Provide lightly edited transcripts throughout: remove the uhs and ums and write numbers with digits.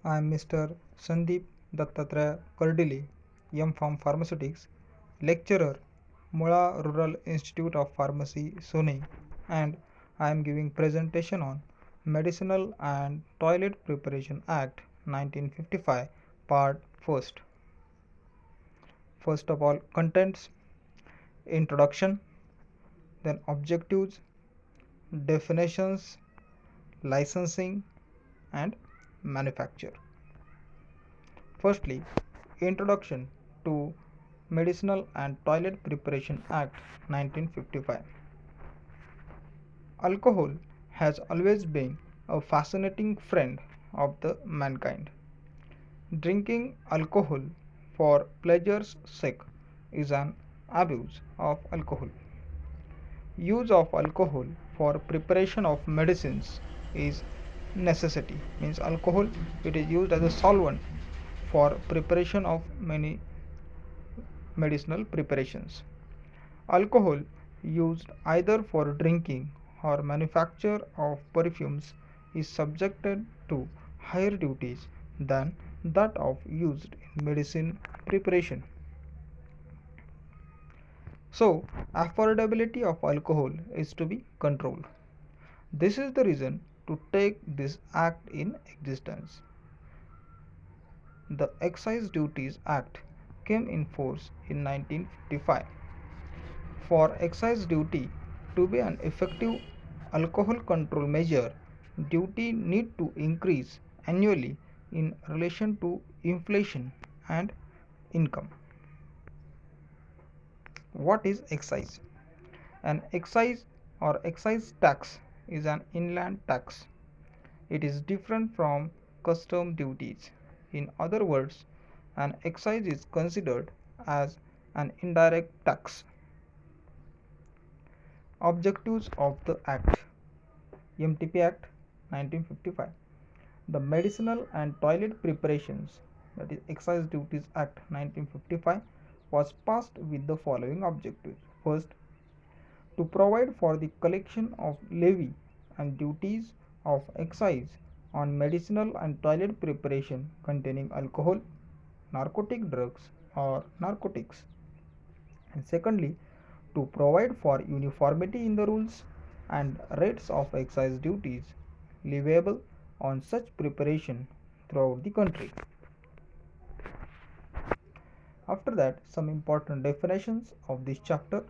I am Mr. Sandeep Dattatreya Kardile, M.Pharm Pharmaceutics, lecturer, Mula Rural Institute of Pharmacy, Sone, and I am giving presentation on Medicinal and Toilet Preparation Act 1955, Part 1st. First of all, contents, introduction, then objectives, definitions, licensing, and manufacture. Firstly, introduction to Medicinal and Toilet Preparation Act 1955. Alcohol has always been a fascinating friend of the mankind. Drinking alcohol for pleasure's sake is an abuse of alcohol. Use of alcohol for preparation of medicines is necessity. Means alcohol, it is used as a solvent for preparation of many medicinal preparations. Alcohol used either for drinking or manufacture of perfumes is subjected to higher duties than that of used in medicine preparation. So, affordability of alcohol is to be controlled. This is the reason to take this act in existence. The Excise Duties Act came in force in 1955. For excise duty to be an effective alcohol control measure, duty need to increase annually in relation to inflation and income. What is excise? An excise or excise tax is an inland tax. It is different from custom duties. In other words, an excise is considered as an indirect tax. Objectives of the Act. MTP Act 1955. The Medicinal and Toilet Preparations, that is Excise Duties Act 1955, was passed with the following objectives. First, to provide for the collection of levy and duties of excise on medicinal and toilet preparation containing alcohol, narcotic drugs, or narcotics. And secondly, to provide for uniformity in the rules and rates of excise duties leviable on such preparation throughout the country. After that, some important definitions of this chapter.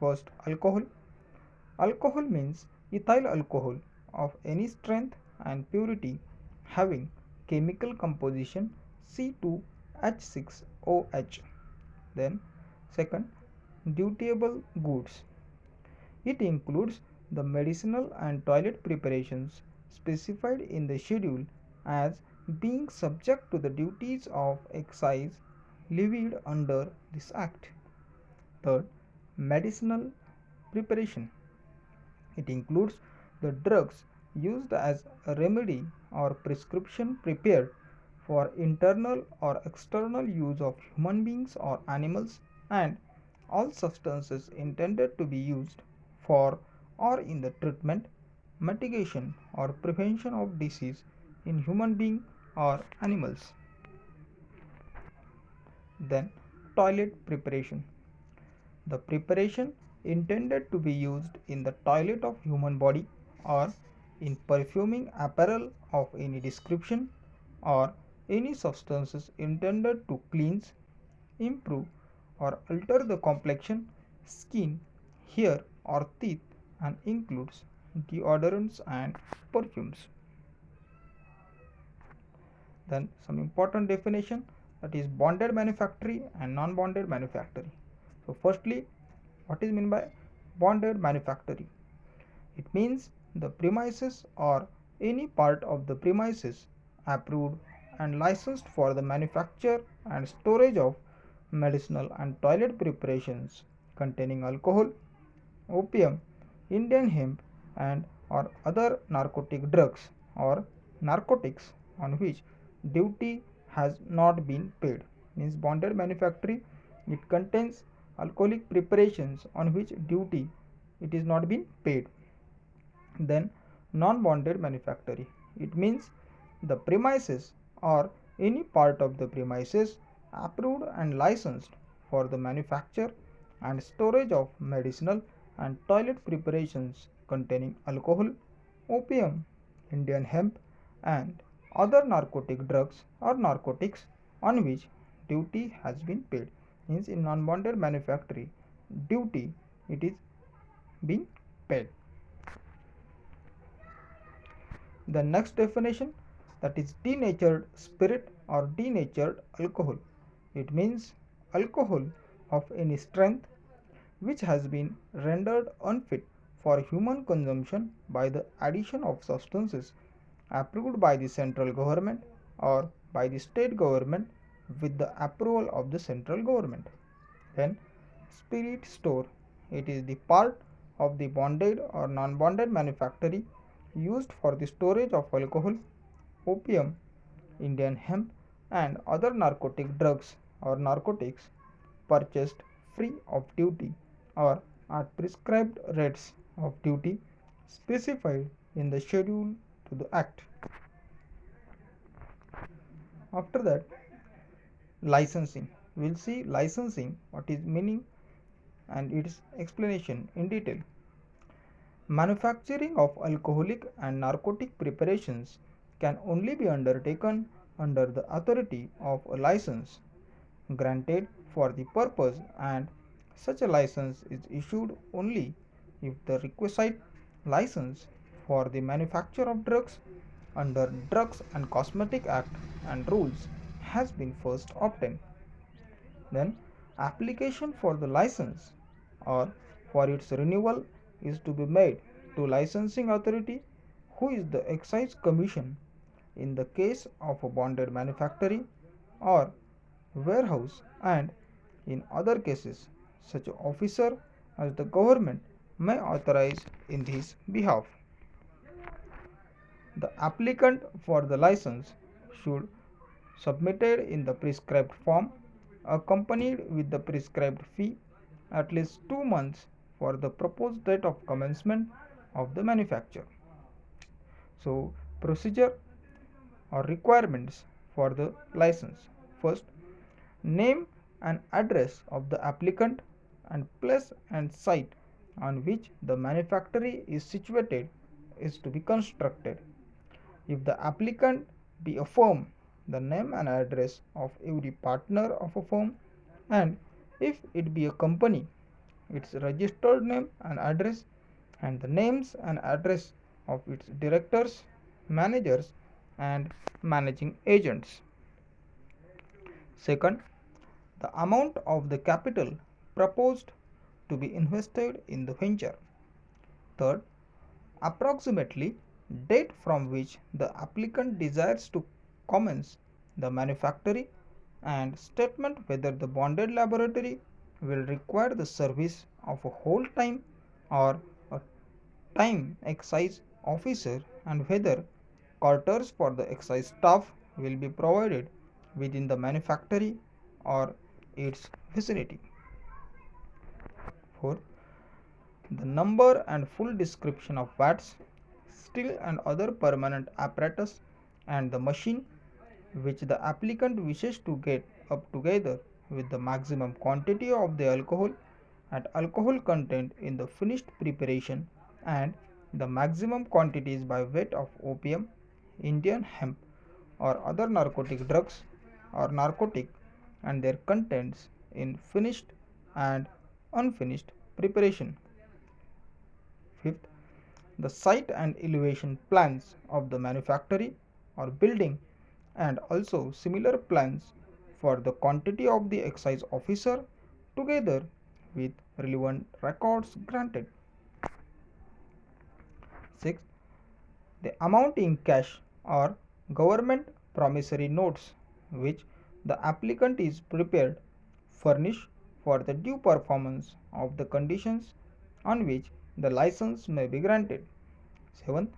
First, alcohol. Alcohol means ethyl alcohol of any strength and purity having chemical composition C2H6OH. Then, second, dutiable goods. It includes the medicinal and toilet preparations specified in the schedule as being subject to the duties of excise levied under this act. Third, medicinal preparation. It includes the drugs used as a remedy or prescription prepared for internal or external use of human beings or animals, and all substances intended to be used for or in the treatment, mitigation, or prevention of disease in human being or animals. Then, toilet preparation. The preparation intended to be used in the toilet of human body or in perfuming apparel of any description or any substances intended to cleanse, improve, or alter the complexion, skin, hair, or teeth, and includes deodorants and perfumes. Then some important definition, that is bonded manufactory and non-bonded manufactory. So firstly, what is meant by bonded manufactory? It means the premises or any part of the premises approved and licensed for the manufacture and storage of medicinal and toilet preparations containing alcohol, opium, Indian hemp, and or other narcotic drugs or narcotics on which duty has not been paid. Means bonded manufactory, it contains alcoholic preparations on which duty it is not been paid. Then non-bonded manufactory, it means the premises or any part of the premises approved and licensed for the manufacture and storage of medicinal and toilet preparations containing alcohol, opium, Indian hemp, and other narcotic drugs or narcotics on which duty has been paid. Means in non-bonded manufacturing duty it is being paid. The next definition, that is denatured spirit or denatured alcohol. It means alcohol of any strength which has been rendered unfit for human consumption by the addition of substances approved by the central government or by the state government with the approval of the central government. Then spirit store, it is the part of the bonded or non-bonded manufactory used for the storage of alcohol, opium, Indian hemp, and other narcotic drugs or narcotics purchased free of duty or at prescribed rates of duty specified in the schedule to the act. After that, licensing. We will see licensing, what is meaning and its explanation in detail. Manufacturing of alcoholic and narcotic preparations can only be undertaken under the authority of a license granted for the purpose, and such a license is issued only if the requisite license for the manufacture of drugs under Drugs and Cosmetic Act and rules has been first obtained. Then application for the license or for its renewal is to be made to licensing authority, who is the Excise Commission in the case of a bonded manufactory or warehouse, and in other cases such officer as the government may authorize in his behalf. The applicant for the license should submitted in the prescribed form accompanied with the prescribed fee at least 2 months for the proposed date of commencement of the manufacture. So procedure or requirements for the license. First, name and address of the applicant and place and site on which the manufactory is situated is to be constructed. If the applicant be a firm, the name and address of every partner of a firm, and if it be a company, its registered name and address, and the names and address of its directors, managers, and managing agents. Second, the amount of the capital proposed to be invested in the venture. Third, approximately date from which the applicant desires to commence the manufactory, and statement whether the bonded laboratory will require the service of a whole time or a time excise officer, and whether quarters for the excise staff will be provided within the manufactory or its vicinity. 4. The number and full description of vats, still and other permanent apparatus, and the machine which the applicant wishes to get up together with the maximum quantity of the alcohol and alcohol content in the finished preparation, and the maximum quantities by weight of opium, Indian hemp, or other narcotic drugs or narcotic and their contents in finished and unfinished preparation. Fifth, the site and elevation plans of the manufactory or building, and also similar plans for the quantity of the excise officer together with relevant records granted. 6. The amount in cash or government promissory notes which the applicant is prepared furnish for the due performance of the conditions on which the license may be granted. 7.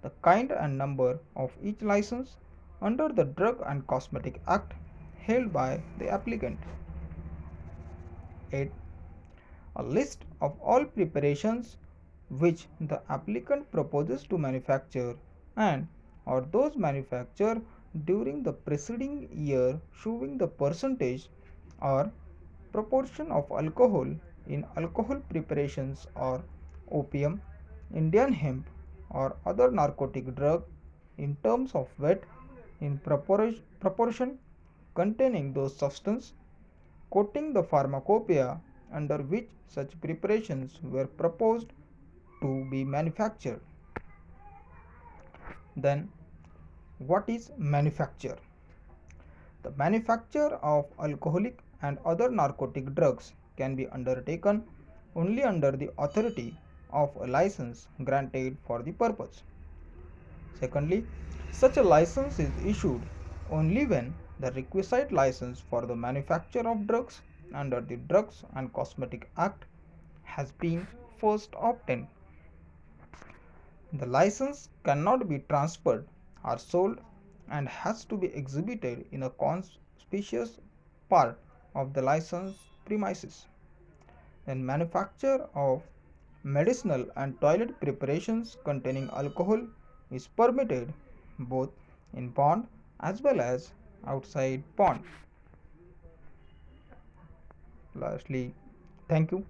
The kind and number of each license under the Drug and Cosmetic Act held by the applicant. 8. A list of all preparations which the applicant proposes to manufacture and or those manufactured during the preceding year showing the percentage or proportion of alcohol in alcohol preparations or opium, Indian hemp, or other narcotic drug in terms of weight in proportion containing those substances, quoting the pharmacopoeia under which such preparations were proposed to be manufactured. Then, what is manufacture? The manufacture of alcoholic and other narcotic drugs can be undertaken only under the authority of a license granted for the purpose. Secondly, such a license is issued only when the requisite license for the manufacture of drugs under the Drugs and Cosmetic Act has been first obtained. The license cannot be transferred or sold and has to be exhibited in a conspicuous part of the license premises. Then manufacture of medicinal and toilet preparations containing alcohol is permitted both in pond as well as outside pond. Lastly, thank you.